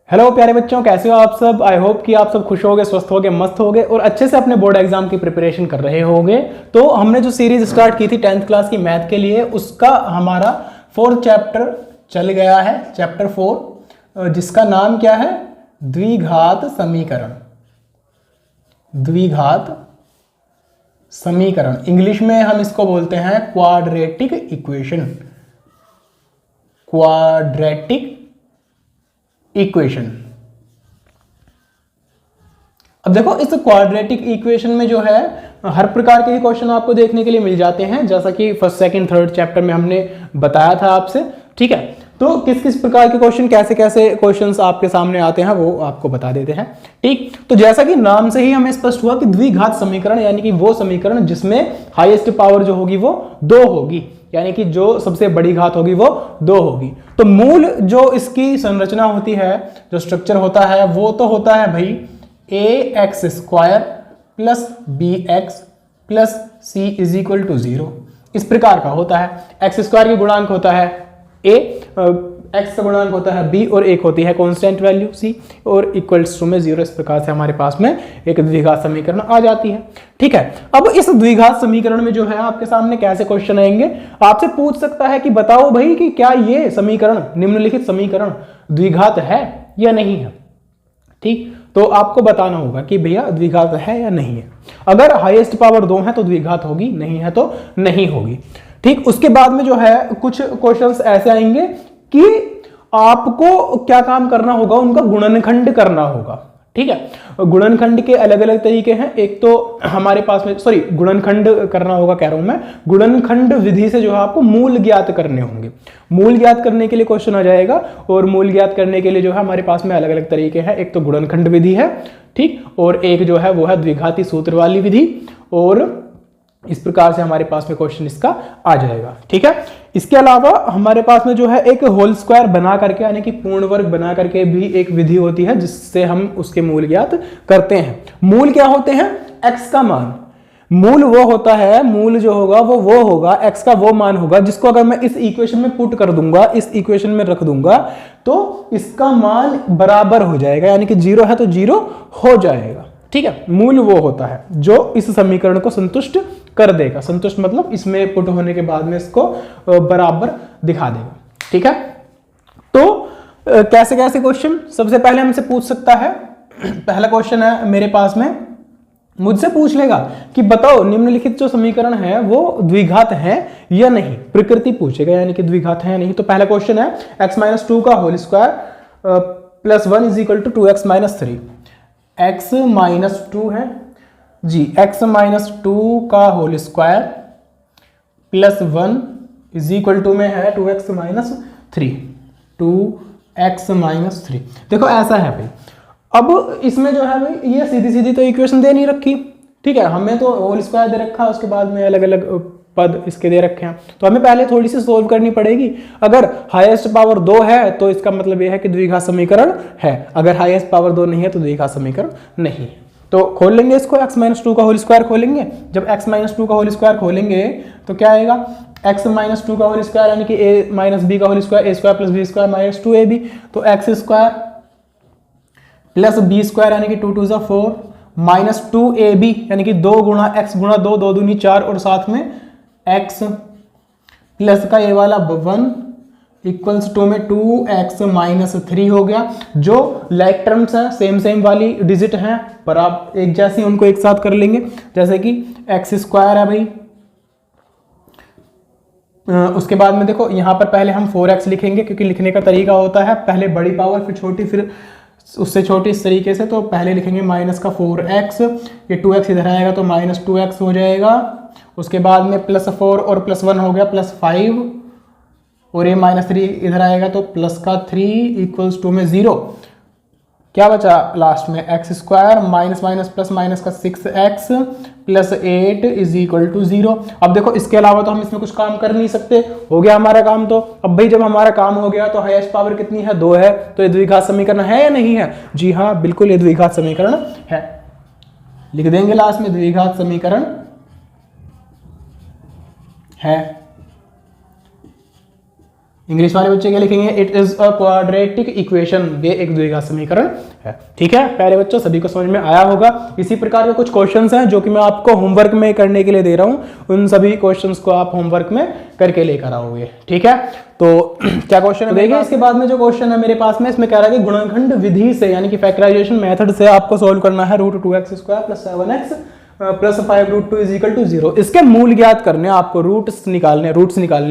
Hello प्यारे बच्चों, कैसे हो आप सब। आई होप कि आप सब खुश होगे, स्वस्थ होगे, मस्त होगे और अच्छे से अपने बोर्ड एग्जाम की प्रिपरेशन कर रहे होगे। तो हमने जो सीरीज स्टार्ट की थी 10th क्लास की मैथ के लिए, उसका हमारा 4th चैप्टर चल गया है, चैप्टर 4, जिसका नाम क्या है, द्विघात समीकरण। द्विघात समीकरण इंग्लिश में हम इसको बोलते हैं क्वाड्रेटिक इक्वेशन। Quadratic equation. अब देखो, इस क्वाड्रेटिक इक्वेशन में जो है हर प्रकार के क्वेश्चन आपको देखने के लिए मिल जाते हैं, जैसा कि फर्स्ट सेकंड थर्ड चैप्टर में हमने बताया था आपसे। ठीक है, तो किस किस प्रकार के क्वेश्चन, कैसे कैसे क्वेश्चंस आपके सामने आते हैं वो आपको बता देते हैं। ठीक, तो जैसा कि नाम से ही हमें स्पष्ट हुआ कि द्विघात समीकरण यानी कि वो समीकरण जिसमें हाईएस्ट पावर जो होगी वो 2 होगी, यानी कि जो सबसे बड़ी घात होगी वो 2 होगी। तो मूल जो इसकी संरचना होती है, जो स्ट्रक्चर होता है, वो तो होता है भाई ax² plus bx plus c is equal to 0। इस प्रकार का होता है। x² की गुणांक होता है a, x का गुणांक होता है b और एक होती है कांस्टेंट वैल्यू c और इक्वल्स टू में 0। इस प्रकार से हमारे पास में एक द्विघात समीकरण आ जाती है। ठीक है, अब इस द्विघात समीकरण में जो है आपके सामने कैसे क्वेश्चन आएंगे, आपसे पूछ सकता है कि बताओ भाई कि क्या ये समीकरण, निम्नलिखित समीकरण द्विघात है या नहीं है। ठीक, तो आपको बताना होगा कि भैया द्विघात है या नहीं है। अगर हाईएस्ट पावर 2 है तो द्विघात होगी, नहीं है तो नहीं होगी। ठीक, उसके बाद में जो है कुछ क्वेश्चंस ऐसे आएंगे कि आपको क्या काम करना होगा, उनका गुणनखंड करना होगा। ठीक है, गुणनखंड के अलग अलग तरीके हैं। एक तो हमारे पास में, सॉरी, गुणनखंड करना होगा कह रहा हूं मैं, गुणनखंड विधि से जो है आपको मूल ज्ञात करने होंगे। मूल ज्ञात करने के लिए क्वेश्चन आ जाएगा, और मूल ज्ञात करने के लिए जो है हमारे पास में अलग अलग तरीके हैं। एक तो गुणनखंड विधि है, ठीक, और एक जो है वो है द्विघाती सूत्र वाली विधि, और इस प्रकार से हमारे पास में क्वेश्चन इसका आ जाएगा। ठीक है, इसके अलावा हमारे पास में जो है एक होल स्क्वायर बना करके, यानी कि पूर्ण वर्ग बना करके भी एक विधि होती है, जिससे हम उसके मूल ज्ञात करते हैं। मूल क्या होते हैं? x का मान। मूल वो होता है, मूल जो होगा वो होगा x का वो मान होगा जिसको अगर मैं इस इक्वेशन में पुट कर दूंगा, इस इक्वेशन में रख दूंगा, तो इसका मान बराबर हो जाएगा, यानी कि 0 है तो 0 हो जाएगा। ठीक है, मूल वो होता है जो इस समीकरण को संतुष्ट कर देगा। संतुष्ट मतलब इसमें पुट होने के बाद में इसको बराबर दिखा देगा। ठीक है, तो कैसे कैसे क्वेश्चन सबसे पहले हमसे पूछ सकता है। पहला क्वेश्चन है मेरे पास में, मुझसे पूछ लेगा कि बताओ निम्नलिखित जो समीकरण है वो द्विघात है या नहीं। प्रकृति पूछेगा, यानी कि द्विघात है या नहीं। तो पहला क्वेश्चन है x-2 का whole square plus 1 is equal to 2x-3। x-2 है जी, x-2 का whole square plus 1 is equal to में है 2x-3। 2x-3 देखो ऐसा है भाई। अब इसमें जो है भाई ये सीधी सीधी तो इक्वेशन दे नहीं रखी। ठीक है, हमें तो होल स्क्वायर दे रखा है, उसके बाद में अलग अलग पद इसके दे रखे हैं, तो हमें पहले थोड़ी सी सोल्व करनी पड़ेगी। अगर हाईएस्ट पावर 2 है तो इसका मतलब यह है कि द्विघात समीकरण है। अगर हाईएस्ट पावर 2 नहीं है तो द्विघात समीकरण नहीं है। तो खोल लेंगे इसको, x-2 का होल स्क्वायर खोलेंगे। जब x-2 का होल स्क्वायर खोलेंगे तो क्या आएगा, x-2 का होल स्क्वायर यानी कि a-b का whole square, a² plus b² minus 2ab। तो x² प्लस b² यानी कि 2 2 जा 4 माइनस 2ab यानी कि 2 गुणा x गुणा 2, 2 दूनी 4 और साथ में x प्लस का ये वाला 1 इक्वल्स टू में 2x-3 हो गया। जो लाइक टर्म्स हैं, सेम सेम वाली डिजिट हैं पर आप एक जैसी उनको एक साथ कर लेंगे। जैसे कि x² है भाई, उसके बाद में देखो यहाँ पर पहले हम 4x लिखेंगे, क्योंकि लिखने का तरीका होता है पहले बड़ी पावर फिर छोटी फिर उससे छोटी, इस तरीके से। तो पहले लिखेंगे माइनस का 4x, ये 2x इधर आएगा तो माइनस 2x हो जाएगा। उसके बाद में प्लस 4 और प्लस 1 हो गया प्लस 5, और ये माइनस 3 इधर आएगा तो प्लस का 3 इक्वल्स टू में 0। क्या बचा लास्ट में, x² minus minus plus minus का 6x plus 8 is equal to 0। अब देखो इसके अलावा तो हम इसमें कुछ काम कर नहीं सकते, हो गया हमारा काम। तो अब भाई जब हमारा काम हो गया तो हाईएस्ट पावर कितनी है, 2 है, तो ये द्विघात समीकरण है या नहीं है? जी हाँ, बिल्कुल ये द्विघात समीकरण है। लिख देंगे लास्ट में द्विघात समीकरण है। इंग्लिश वाले बच्चे क्या लिखेंगे, it is a quadratic equation, ये एक द्विघात समीकरण है। ठीक है प्यारे बच्चों, सभी को समझ में आया होगा। इसी प्रकार के कुछ क्वेश्चंस हैं जो कि मैं आपको होमवर्क में करने के लिए दे रहा हूं, उन सभी क्वेश्चंस को आप होमवर्क में करके लेकर आओगे। ठीक है, तो क्या क्वेश्चन है देखिए, इसके बाद में जो क्वेश्चन है मेरे पास में, इसमें कह रहा है कि गुणनखंड विधि से यानी कि फैक्टराइजेशन मेथड से आपको सोल्व करना है √2x² + 7x + 5√2 = 0। इसके मूल ज्ञात करने, आपको रूट्स निकालने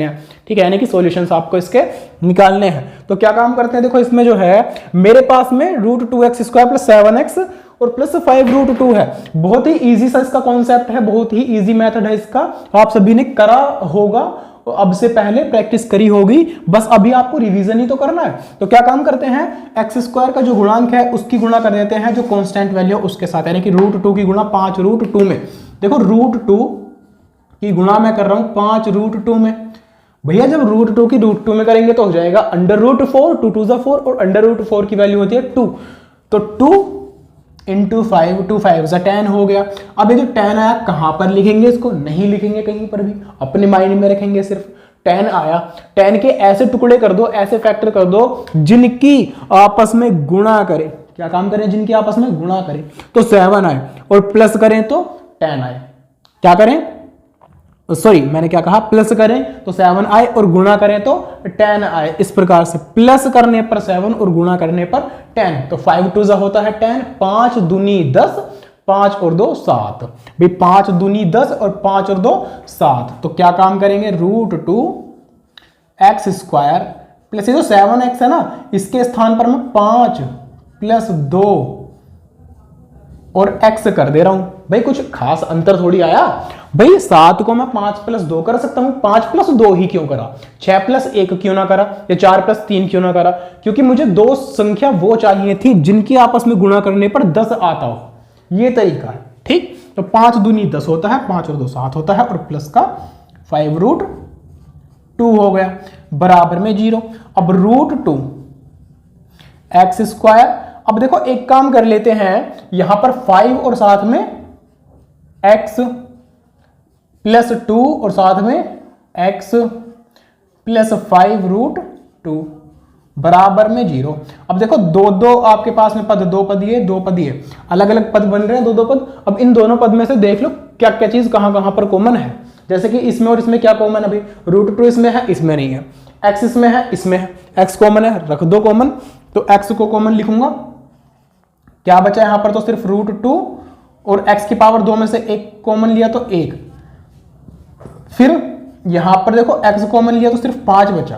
हैं। ठीक है, यानी कि सॉल्यूशंस आपको इसके निकालने हैं। तो क्या काम करते हैं, देखो इसमें जो है मेरे पास में √2x² + 7x और +5√2 है। बहुत ही इजी सा इसका कॉन्सेप्ट है, बहुत ही इजी मेथड है इसका, आप सभी ने करा होगा, अब से पहले प्रैक्टिस करी होगी, बस अभी आपको रिवीजन ही तो करना है। तो क्या काम करते हैं, x² का जो गुणांक है उसकी गुणा कर देते हैं जो कांस्टेंट वैल्यू उसके साथ, यानी कि √2 की गुणा 5√2 में। देखो √2 की गुणा मैं कर रहा हूं 5√2 में। भैया जब √2 की √2 में करेंगे तो हो जाएगा √4, 2 2 4 और √4 की वैल्यू होती है 2, तो 2 × 5, 2 5 10 हो गया। अब ये जो 10 आया कहां पर लिखेंगे, इसको नहीं लिखेंगे कहीं पर भी, अपने माइंड में रखेंगे। सिर्फ 10 आया, 10 के ऐसे टुकड़े कर दो, ऐसे फैक्टर कर दो जिनकी आपस में गुणा करें। क्या काम करें, जिनकी आपस में गुणा करें। तो 7 आए और प्लस करें तो 10 आए। क्या करें, सॉरी मैंने क्या कहा, प्लस करें तो 7 आए और गुणा करें तो 10 आए। इस प्रकार से प्लस करने पर 7 और गुणा करने पर 10, तो 5 2 होता है 10, 5 दूनी 10, 5 और 2 7, भाई 5 दूनी 10 और 5 और 2 7। तो क्या काम करेंगे, √2x² प्लस ये जो 7x है ना, इसके स्थान पर मैं 5 + 2 और x कर दे रहा हूं। भाई कुछ खास अंतर थोड़ी आया, भाई 7 को मैं 5 + 2 कर सकता हूं, 5 + 2 ही क्यों करा, 6 + 1 क्यों ना करा, या 4 + 3 क्यों ना करा, क्योंकि मुझे दो संख्या वो चाहिए थी जिनकी आपस में गुणा करने पर 10 आता हो, ये तरीका है। ठीक, तो 5 दूनी 10 होता है, 5 और 2 7 होता है, और प्लस का 5√2 हो गया, बराबर में 0। अब √2x², अब देखो एक काम कर लेते हैं, यहां पर 5 और साथ में x + 2 और साथ में x + 5√2 बराबर में 0। अब देखो दो आपके पास में पद, दो पद ये अलग अलग पद बन रहे हैं, दो पद। अब इन दोनों पद में से देख लो क्या क्या चीज कहां पर कॉमन है। जैसे कि इसमें और इसमें क्या कॉमन है, भाई √2 इसमें है, इसमें नहीं है, x इसमें है, इसमें है, x कॉमन है, रख दो कॉमन, तो x को कॉमन लिखूंगा, क्या बचा यहां पर, तो सिर्फ √2 और x की पावर 2 में से 1 कॉमन लिया तो 1, फिर यहां पर देखो x कॉमन लिया तो सिर्फ 5 बचा,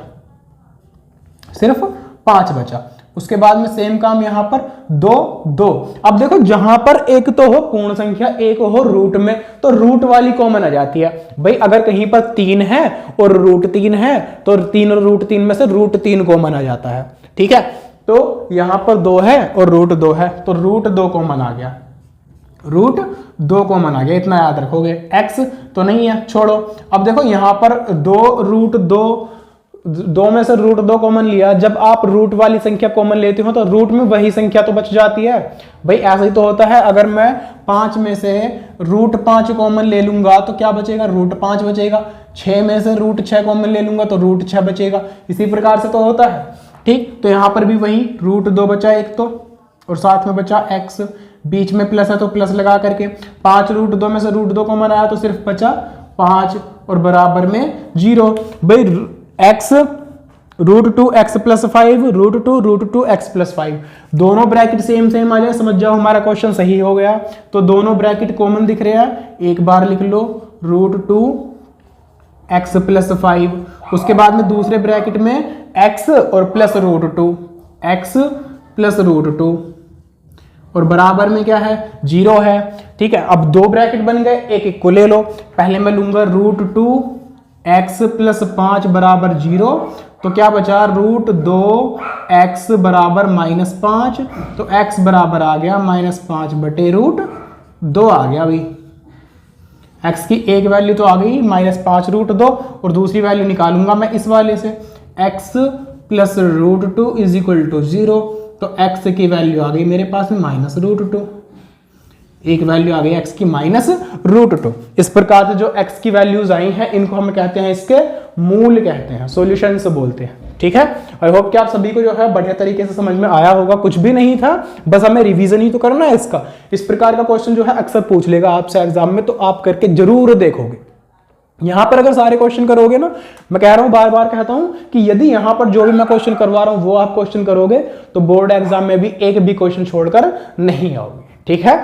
सिर्फ 5 बचा। उसके बाद में सेम काम यहां पर 2 2। अब देखो जहां पर एक तो हो पूर्ण संख्या, एक हो रूट में, तो रूट वाली कॉमन आ जाती है। भाई अगर कहीं पर 3 है और √3 है तो 3 और √3 में से √3 कॉमन आ जाता है। ठीक है, तो यहां पर 2 है और √2 है, तो √2 कॉमन आ गया, √2 कॉमन आ गया, इतना याद रखोगे। x तो नहीं है, छोड़ो। अब देखो यहां पर 2 में से √2 कॉमन लिया, जब आप रूट वाली संख्या कॉमन लेते हो तो रूट में वही संख्या तो बच जाती है। भाई ऐसा ही तो होता है, अगर मैं 5 में से √5 कॉमन ले लूंगा तो क्या बचेगा, √5 बचेगा। 6 में से √6 कॉमन ले लूंगा तो √6 बचेगा। इसी प्रकार से तो होता है। ठीक, तो यहां पर भी वही √2 बचा एक तो, और साथ में बचा x, बीच में प्लस है तो प्लस लगा करके 5 √2 में से √2 कॉमन आया तो सिर्फ बचा 5 और बराबर में 0। भाई x √2x + 5 √2x + 5 दोनों ब्रैकेट सेम आ जाए, समझ जाओ हमारा क्वेश्चन सही हो गया। तो दोनों ब्रैकेट कॉमन दिख रहे हैं, एक बार लिख लो √2x + 5, उसके बाद में दूसरे ब्रैकेट में x और प्लस √2, x + √2 और बराबर में क्या है, 0 है। ठीक है, अब दो ब्रैकेट बन गए, एक एक को ले लो। पहले मैं लूंगा √2x + 5 बराबर 0, तो क्या बचा √2x बराबर -5, तो x बराबर आ गया -5/√2 आ गया। भाई x की एक वैल्यू तो आ गई -5√2 और दूसरी वैल्यू निकालूंगा मैं इस वाले से, x + √2 = 0, तो x की वैल्यू आ गई मेरे पास में -√2, एक वैल्यू आ गई x की -√2। इस प्रकार से जो x की वैल्यूज आई हैं इनको हम कहते हैं, इसके मूल कहते हैं, सॉल्यूशंस बोलते हैं। ठीक है। आई होप कि आप सभी को जो है बढ़िया तरीके से समझ में आया होगा, कुछ भी नहीं था, बस हमें रिवीजन ही तो करना है इसका। इस प्रकार का क्वेश्चन जो है अक्सर पूछ लेगा आपसे एग्जाम में, तो आप करके जरूर देखोगे। यहां पर अगर सारे क्वेश्चन करोगे ना, मैं कह रहा हूं, बार बार कहता हूं कि यदि यहां पर जो भी मैं क्वेश्चन करवा रहा हूं वो आप क्वेश्चन करोगे तो बोर्ड एग्जाम में भी एक भी क्वेश्चन छोड़कर नहीं आओगे, ठीक है।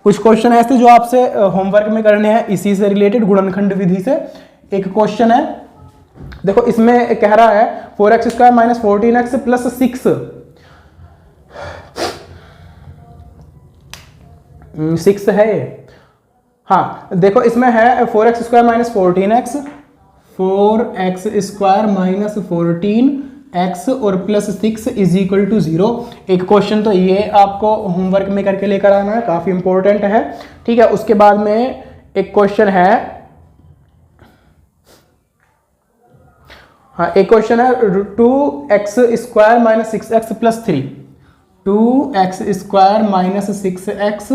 कुछ क्वेश्चन ऐसे जो आपसे होमवर्क में करने हैं इसी से रिलेटेड, गुणनखंड विधि से। एक क्वेश्चन है, देखो इसमें कह रहा है 4x square minus 14x plus 6 है ये। हाँ देखो इसमें है 4x square minus 14x, 4x square minus 14x और प्लस 6 इज इक्वल टू 0। एक क्वेश्चन तो ये आपको होमवर्क में करके लेकर आना है, काफी इंपॉर्टेंट है, ठीक है। उसके बाद में एक क्वेश्चन है, हाँ एक क्वेश्चन है 2x square minus 6x plus 3, 2x square minus 6x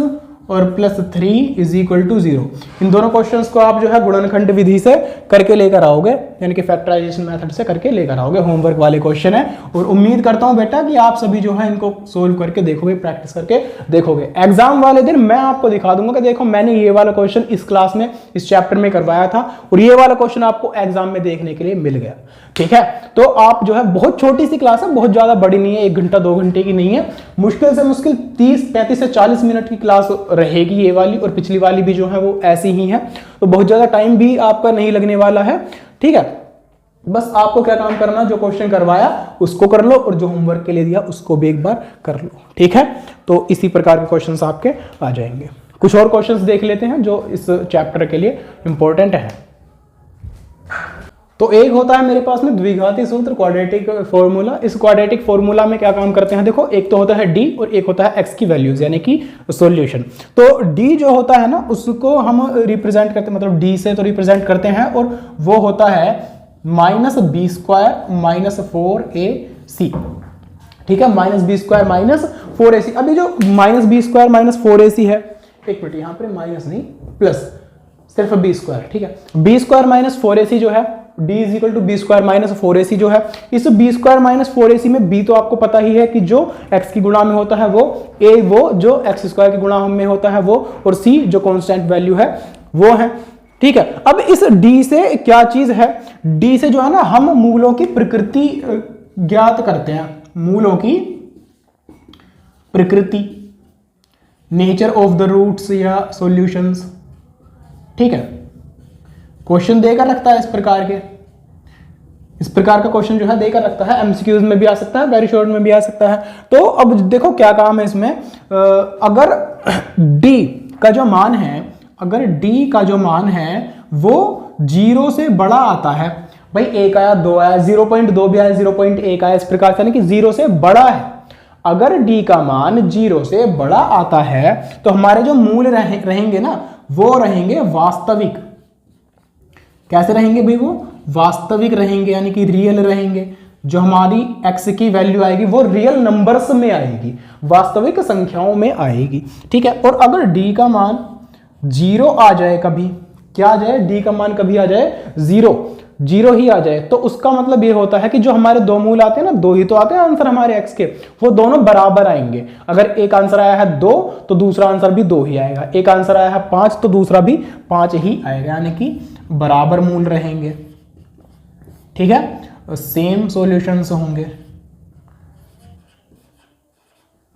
और प्लस 3 इज इक्वल टू 0। इन दोनों क्वेश्चंस को आप जो है गुणनखंड विधि से करके लेकर आओगे, यानी कि फैक्टराइजेशन मेथड से करके लेकर आओगे। होमवर्क वाले क्वेश्चन है और उम्मीद करता हूं बेटा कि आप सभी जो है इनको सोल्व करके देखोगे, प्रैक्टिस करके देखोगे। एग्जाम वाले दिन मैं आपको दिखा दूंगा कि देखो मैंने ये वाला क्वेश्चन इस क्लास में इस चैप्टर में करवाया था और ये वाला क्वेश्चन आपको एग्जाम में देखने के लिए मिल गया, ठीक है। तो आप जो है, बहुत छोटी सी क्लास है, बहुत ज्यादा बड़ी नहीं है, 1 घंटा 2 घंटे की नहीं है, मुश्किल से मुश्किल 30-35 से 40 मिनट की क्लास रहेगी ये वाली, और पिछली वाली भी जो है वो ऐसी ही है, तो बहुत ज्यादा टाइम भी आपका नहीं लगने वाला है, ठीक है। बस आपको क्या काम करना, जो क्वेश्चन करवाया उसको कर लो और जो होमवर्क के लिए दिया उसको भी एक बार कर लो, ठीक है। तो इसी प्रकार के क्वेश्चंस आपके आ जाएंगे। कुछ और क्वेश्चंस देख लेते हैं जो इस चैप्टर के लिए इंपॉर्टेंट है। तो एक होता है मेरे पास में द्विघाती सूत्र, क्वाड्रेटिक फॉर्मूला। इस क्वाड्रेटिक फॉर्मूला में क्या काम करते हैं, देखो एक तो होता है डी और एक होता है एक्स की वैल्यूज, यानी कि सॉल्यूशन। तो डी जो होता है ना उसको हम रिप्रेजेंट करते हैं, मतलब डी से तो रिप्रेजेंट करते हैं, और वो होता है minus B square minus 4ac, ठीक है। Minus B square minus 4ac। अभी जो minus B square minus 4ac है, एक मिनट यहां पर माइनस नहीं प्लस, सिर्फ बी स्क्वायर, ठीक है। बी स्क्वायर माइनस 4ac जो है, d is equal to B square minus 4ac जो है, इस बी स्क्वायर माइनस 4ac में b तो आपको पता ही है कि जो x की गुणा में होता है वो, a वो जो x स्क्वायर की गुणा में होता है वो, और c जो कांस्टेंट वैल्यू है वो है, ठीक है। अब इस d से क्या चीज है, d से जो है ना हम मूलों की प्रकृति ज्ञात करते हैं, मूलों की प्रकृति, नेचर ऑफ द रूट्स या सॉल्यूशंस, ठीक है। क्वेश्चन देकर रखता है इस प्रकार के, इस प्रकार का क्वेश्चन जो है देकर रखता है, एमसीक्यूज में भी आ सकता है, वेरी शॉर्ट में भी आ सकता है। तो अब देखो क्या काम है इसमें, अगर d का जो मान है, अगर d का जो मान है वो 0 से बड़ा आता है, भाई 1 आया 2 आया 0.2 भी आया 0.1 आया, इस प्रकार से, यानी कि 0 से बड़ा है। अगर d का मान 0 से बड़ा आता है तो हमारे जो मूल रहेंगे ना वो रहेंगे वास्तविक। कैसे रहेंगे भाई, वो वास्तविक रहेंगे, यानी कि रियल रहेंगे। जो हमारी x की वैल्यू आएगी वो रियल नंबर्स में आएगी, वास्तविक संख्याओं में आएगी, ठीक है। और अगर d का मान 0 आ जाए, कभी क्या आ जाए, d का मान कभी आ जाए 0 ही आ जाए, तो उसका मतलब ये होता है कि जो हमारे दो मूल आते हैं ना, 2 ही तो आते हैं आंसर हमारे x के, वो दोनों बराबर आएंगे। अगर एक आंसर आया है 2 तो दूसरा आंसर भी 2 ही आएगा, एक आंसर आया है 5 तो दूसरा भी 5 ही आएगा, यानी कि बराबर मूल रहेंगे, ठीक है, सेम सॉल्यूशंस होंगे,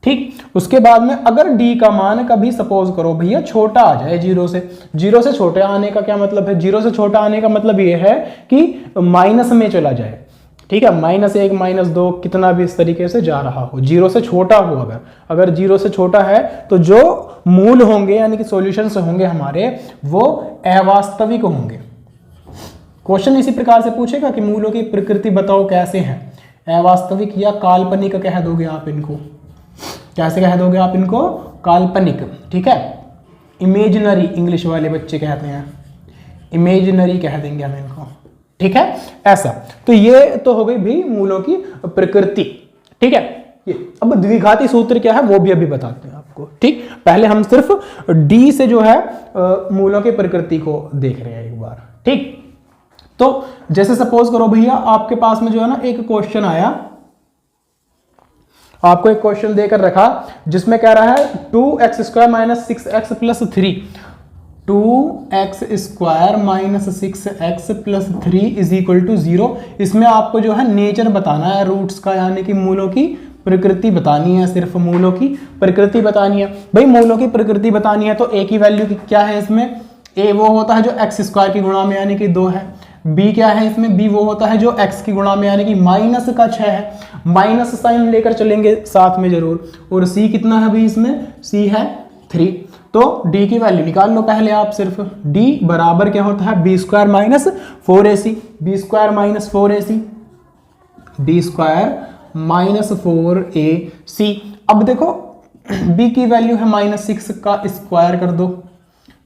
ठीक। उसके बाद में अगर d का मान कभी सपोज करो भैया छोटा आ जाए 0 से छोटे आने का क्या मतलब है, 0 से छोटा आने का मतलब ये है कि माइनस में चला जाए, ठीक है, -1 -2 कितना भी इस तरीके से जा रहा हो, 0 से छोटा हो। अगर 0 से छोटा है तो जो मूल होंगे यानी कि सॉल्यूशंस होंगे हमारे वो अवास्तविक होंगे। क्वेश्चन इसी प्रकार से पूछेगा कि मूलों की प्रकृति बताओ कैसे हैं, अवास्तविक या काल्पनिक कह दोगे आप इनको, कैसे कह दोगे आप इनको, काल्पनिक, ठीक है। इमेजिनरी इंग्लिश वाले बच्चे कहते हैं, इमेजिनरी कह देंगे हम इनको, ठीक है, ऐसा। तो ये तो हो गई भी मूलों की प्रकृति, ठीक है। ये अब द्विघाती सूत्र क्या है वो भी अभी बताते हैं आपको, ठीक। पहले हम सिर्फ डी से जो है मूलों की प्रकृति को देख रहे हैं एक बार, ठीक। तो जैसे सपोज करो भैया आपके पास में जो है ना एक क्वेश्चन आया, आपको एक क्वेश्चन देकर रखा जिसमें कह रहा है 2x² minus 6x plus 3, 2x² minus 6x plus 3 is equal to 0। इसमें आपको जो है नेचर बताना है रूट्स का, यानी कि मूलों की प्रकृति बतानी है, सिर्फ मूलों की प्रकृति बतानी है। भाई मूलों की प्रकृति बतानी है तो a की वैल्यू क्या है इसमें, a वो होता है जो x² की गुणा में यानी कि 2 है, b क्या है इसमें, b वो होता है जो x की गुणा में यानी कि माइनस का 6 है, माइनस साइन लेकर चलेंगे साथ में जरूर, और c कितना है भाई इसमें, c है 3। तो d की वैल्यू निकाल लो पहले आप, सिर्फ d बराबर क्या होता है b² minus 4ac, b² minus 4ac, b² minus 4ac। अब देखो b की वैल्यू है -6 का स्क्वायर कर दो,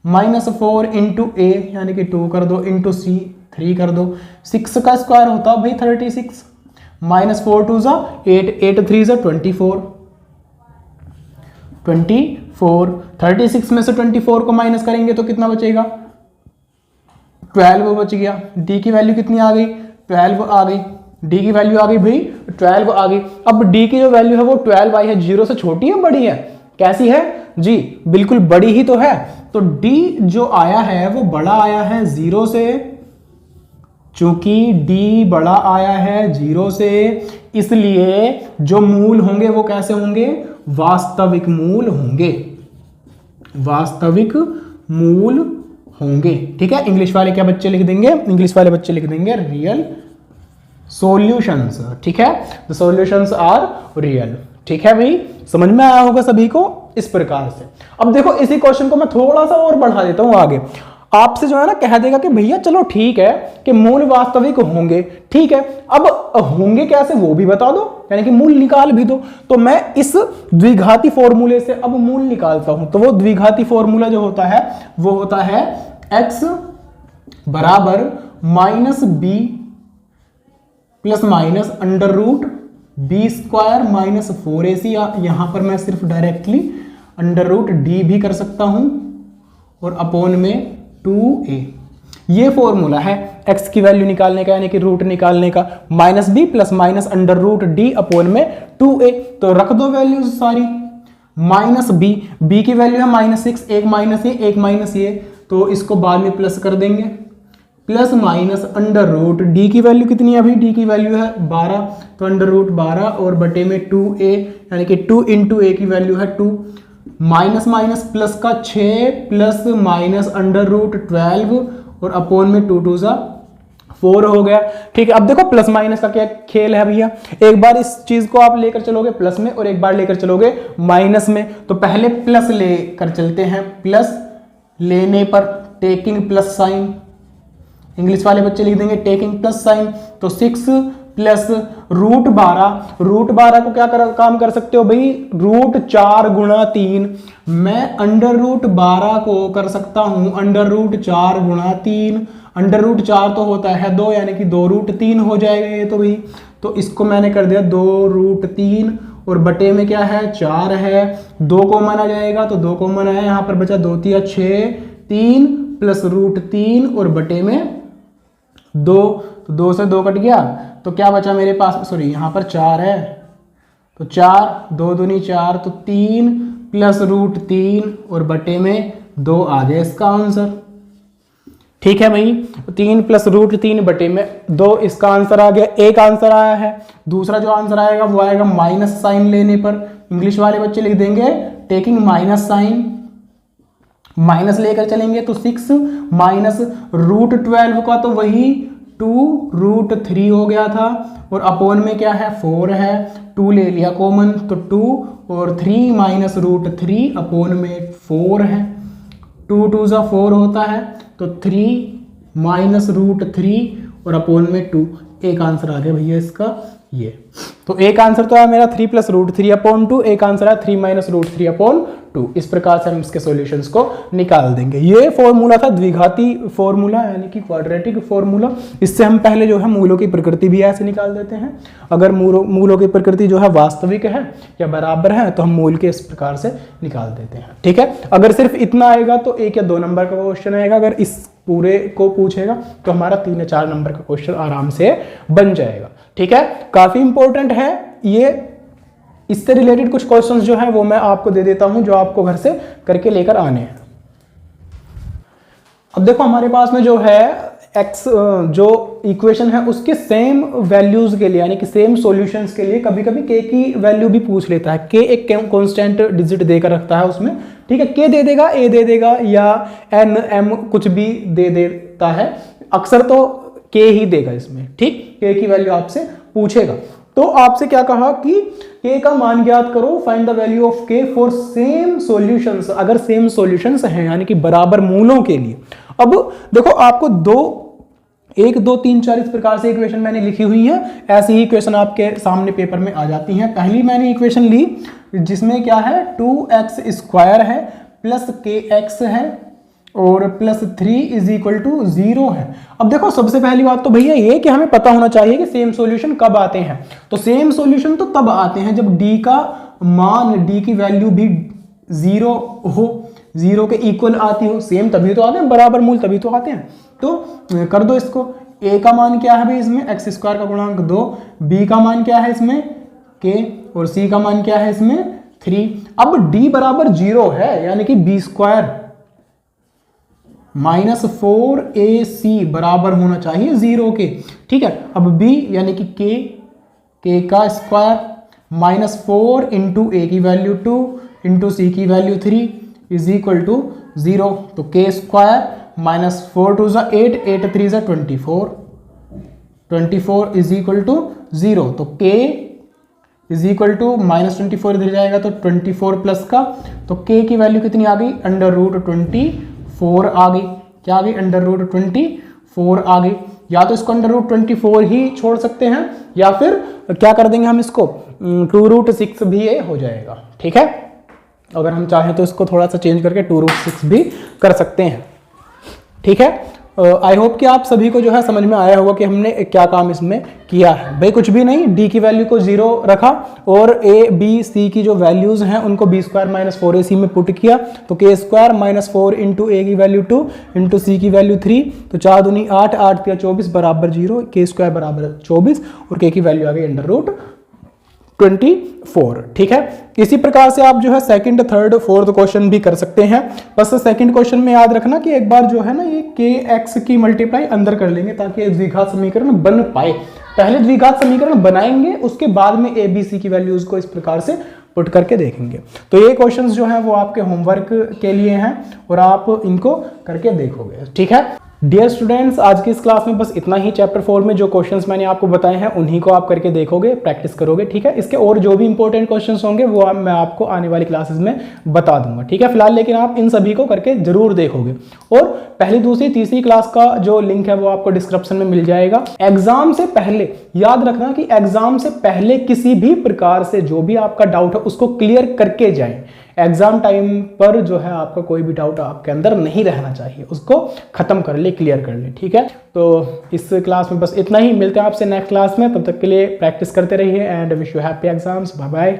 -4 इंटू a यानी कि 2 कर दो, इंटू c 3 कर दो, 6 का स्क्वायर होता है भाई 36, -4 2 जा 8, 8 3 जा 24, 36 में से 24 को माइनस करेंगे तो कितना बचेगा, 12 बच गया। d की वैल्यू कितनी आ गई, 12 आ गई, d की वैल्यू आ गई भाई 12 आ गई। अब d की जो वैल्यू है वो 12 आई है, 0 से छोटी है बड़ी है, कैसी है जी, बिल्कुल बड़ी ही तो है। तो d जो आया है वो बड़ा आया है 0 से, चूंकि d बड़ा आया है 0 से, इसलिए जो मूल होंगे वो कैसे होंगे, वास्तविक मूल होंगे, वास्तविक मूल होंगे। ठीक है, इंग्लिश वाले क्या बच्चे लिख देंगे, इंग्लिश वाले बच्चे लिख देंगे रियल सॉल्यूशंस। ठीक है, द सॉल्यूशंस आर रियल। ठीक है भाई, समझ में आया होगा सभी को इस प्रकार से। अब देखो इसी क्वेश्चन को मैं थोड़ा सा और बढ़ा देता हूं आगे, आपसे जो है ना कह देगा कि भैया चलो ठीक है कि मूल वास्तविक होंगे, ठीक है, अब होंगे कैसे वो भी बता दो, यानी कि मूल निकाल भी दो। तो मैं इस द्विघाती फॉर्मूले से अब मूल निकालता हूं। तो वो द्विघाती फॉर्मूला जो होता है वो होता है x बराबर -b plus minus under root b² minus 4ac, यहां पर मैं सिर्फ डायरेक्टली अंडर रूट d भी कर सकता हूं और अपोन में 2a। ये फॉर्मूला है x की वैल्यू निकालने का, यानी कि रूट निकालने का, -b plus minus under root d upon में 2a। तो रख दो वैल्यूज सारी, -b की वैल्यू है -6, एक माइनस ये एक माइनस ये, तो इसको बाद में प्लस कर देंगे, plus minus under root d की वैल्यू कितनी है अभी, d की वैल्यू है 12, तो अंडर रूट 12 और बटे में 2a, यानी कि 2 इंटू a की वैल्यू है 2, माइनस माइनस प्लस का 6 प्लस माइनस अंडर रूट 12 और अपोन में 2 2 जा 4 हो गया। ठीक है, अब देखो प्लस माइनस का क्या खेल है भैया, एक बार इस चीज को आप लेकर चलोगे प्लस में और एक बार लेकर चलोगे माइनस में। तो पहले प्लस लेकर चलते हैं, प्लस लेने पर टेकिंग प्लस साइन, इंग्लिश वाले बच्चे लिख देंगे टेकिंग प्लस साइन, तो 6 प्लस रूट 12 को क्या काम कर सकते हो भाई, रूट 4 गुणा 3, मैं अंडर रूट 12 को कर सकता हूं अंडर रूट 4 गुणा 3, अंडर रूट 4 तो होता है 2, यानी कि 2 रूट 3 हो जाएगा ये तो भाई, तो इसको मैंने कर दिया 2 रूट 3 और बटे में क्या है 4 है, 2 कॉमन आ जाएगा तो 2 कॉमन आया, यहाँ पर बचा 2 3 6, 3 प्लस रूट 3 और बटे में 2, तो 2 से 2 कट गया, तो क्या बचा मेरे पास, सॉरी यहाँ पर 4 है, तो 4 2 दूनी 4, तो 3 प्लस रूट 3 और बटे में 2 आ गया इसका आंसर। ठीक है भाई, 3 प्लस रूट 3 बटे में 2 इसका आंसर आ गया, एक आंसर आया है। दूसरा जो आंसर आएगा वो आएगा माइनस साइन लेने पर, इंग्लिश वाले बच्चे लिख देंगे टेकिंग माइनस साइन, माइनस लेकर चलेंगे तो 6 माइनस रूट 12 का तो वही 2 रूट 3 हो गया था और अपोन में क्या है 4 है, 2 ले लिया कॉमन तो 2 और 3 माइनस रूट 3 अपोन में 4 है, 2 2 जा 4 होता है, तो 3 माइनस रूट 3 और अपोन में 2, एक आंसर आ गया भैया इसका ये। तो एक आंसर तो है मेरा 3 प्लस रूट 3 अपॉन 2, एक आंसर है 3 माइनस रूट 3 अपॉन 2। इस प्रकार से हम इसके सॉल्यूशंस को निकाल देंगे। ये फॉर्मूला था द्विघाती फॉर्मूला यानी कि क्वाड्रेटिक फॉर्मूला। इससे हम पहले जो है मूलों की प्रकृति भी ऐसे निकाल देते हैं। अगर मूलों की प्रकृति जो है वास्तविक है या बराबर है तो हम मूल के इस प्रकार से निकाल देते हैं। ठीक है, अगर सिर्फ इतना आएगा तो 1 या 2 नंबर का क्वेश्चन आएगा। अगर इस पूरे को पूछेगा तो हमारा 3 या 4 नंबर का क्वेश्चन आराम से बन जाएगा। ठीक है, काफी इंपॉर्टेंट है ये। इससे रिलेटेड कुछ क्वेश्चंस जो है वो मैं आपको दे देता हूं, जो आपको घर से करके लेकर आने हैं। अब देखो हमारे पास में जो है x जो इक्वेशन है उसके सेम वैल्यूज के लिए यानी कि सेम सॉल्यूशंस के लिए कभी कभी k की वैल्यू भी पूछ लेता है। k एक कांस्टेंट डिजिट देकर रखता है उसमें। ठीक है, k दे देगा, a दे देगा या n m कुछ भी दे देता है। अक्सर तो k ही देगा इसमें। ठीक, k की वैल्यू आपसे पूछेगा। तो आपसे क्या कहा कि k का मान ज्ञात करो, find the value of k for same solutions. अगर सेम सॉल्यूशंस हैं यानी कि बराबर मूलों के लिए। अब देखो आपको 1 2 3 4 इस प्रकार से इक्वेशन मैंने लिखी हुई है। ऐसी ही इक्वेशन आपके सामने पेपर में आ जाती हैं। पहली मैंने इक्वेशन ली जिसमें क्या है 2x स्क्वायर है प्लस kx है और प्लस 3 इज इक्वल टू 0 है। अब देखो सबसे पहली बात तो भैया ये कि हमें पता होना चाहिए कि सेम सॉल्यूशन कब आते हैं। तो सेम सॉल्यूशन तो तब आते हैं जब d का मान, d की वैल्यू भी 0 हो, 0 के इक्वल आती हो। सेम तभी तो आते हैं, बराबर मूल तभी तो आते हैं। तो कर दो इसको। a का मान क्या है भाई इसमें, एक्स स्क्वायर का गुणांक 2। b का मान क्या है इसमें k और c का मान क्या है इसमें 3। अब d बराबर 0 है यानी कि b स्क्वायर माइनस 4ac बराबर होना चाहिए 0 के। ठीक है, अब b यानी कि k का स्क्वायर माइनस 4 इंटू a की वैल्यू 2 इंटू c की वैल्यू 3 इज इक्वल टू 0। तो k स्क्वायर माइनस 4 2 ज़ा 8, 8 3 ज़ा 24, 24 इज इक्वल टू 0। तो k is equal to minus 24 इधर जाएगा तो 24 प्लस का, तो k की वैल्यू कितनी आ गई, अंडर रूट 24 आ गई। क्या आ गई, अंडर रूट 24 आ गई। या तो इसको अंडर रूट 24 ही छोड़ सकते हैं या फिर क्या कर देंगे हम इसको 2 रूट 6 भी ये हो जाएगा। ठीक है, अगर हम चाहें तो इसको थोड़ा सा चेंज करके 2 रूट 6 भी कर सकते हैं। ठीक है, आई होप कि आप सभी को जो है समझ में आया होगा कि हमने क्या काम इसमें किया है। भाई कुछ भी नहीं, d की वैल्यू को 0 रखा और a b c की जो वैल्यूज हैं उनको b स्क्वायर माइनस 4ac में पुट किया। तो k square minus 4 into a की वैल्यू 2 इंटू c की वैल्यू 3, तो 4 दूनी 8, 8 3 24 बराबर 0, k स्क्वायर बराबर 24 और k की वैल्यू आ गई अंडर रूट 24। ठीक है, इसी प्रकार से आप जो है सेकंड, थर्ड, फोर्थ क्वेश्चन भी कर सकते हैं। बस सेकंड क्वेश्चन में याद रखना कि एक बार जो है ना ये kx की मल्टीप्लाई अंदर कर लेंगे ताकि एक द्विघात समीकरण बन पाए। पहले द्विघात समीकरण बनाएंगे उसके बाद में a b c की वैल्यूज को इस प्रकार से पुट करके देखेंगे। तो ये क्वेश्चंस जो है वो आपके होमवर्क के लिए हैं और आप इनको करके देखोगे। ठीक है डियर स्टूडेंट्स, आज की इस क्लास में बस इतना ही। चैप्टर 4 में जो क्वेश्चंस मैंने आपको बताए हैं उन्हीं को आप करके देखोगे, प्रैक्टिस करोगे। ठीक है, इसके और जो भी इंपॉर्टेंट क्वेश्चंस होंगे वो मैं आपको आने वाली क्लासेस में बता दूंगा। ठीक है, फिलहाल लेकिन आप इन सभी को करके जरूर देखोगे। और पहली, दूसरी, तीसरी क्लास का जो लिंक है वो आपको डिस्क्रिप्शन में मिल जाएगा। एग्जाम से पहले याद रखना कि एग्जाम से पहले किसी भी प्रकार से जो भी आपका डाउट है उसको क्लियर करके जाएं। एग्जाम टाइम पर जो है आपका कोई भी डाउट आपके अंदर नहीं रहना चाहिए, उसको खत्म कर ले, क्लियर कर ले। ठीक है, तो इस क्लास में बस इतना ही। मिलते हैं आपसे नेक्स्ट क्लास में, तब तक के लिए प्रैक्टिस करते रहिए and wish you happy exams. Bye bye.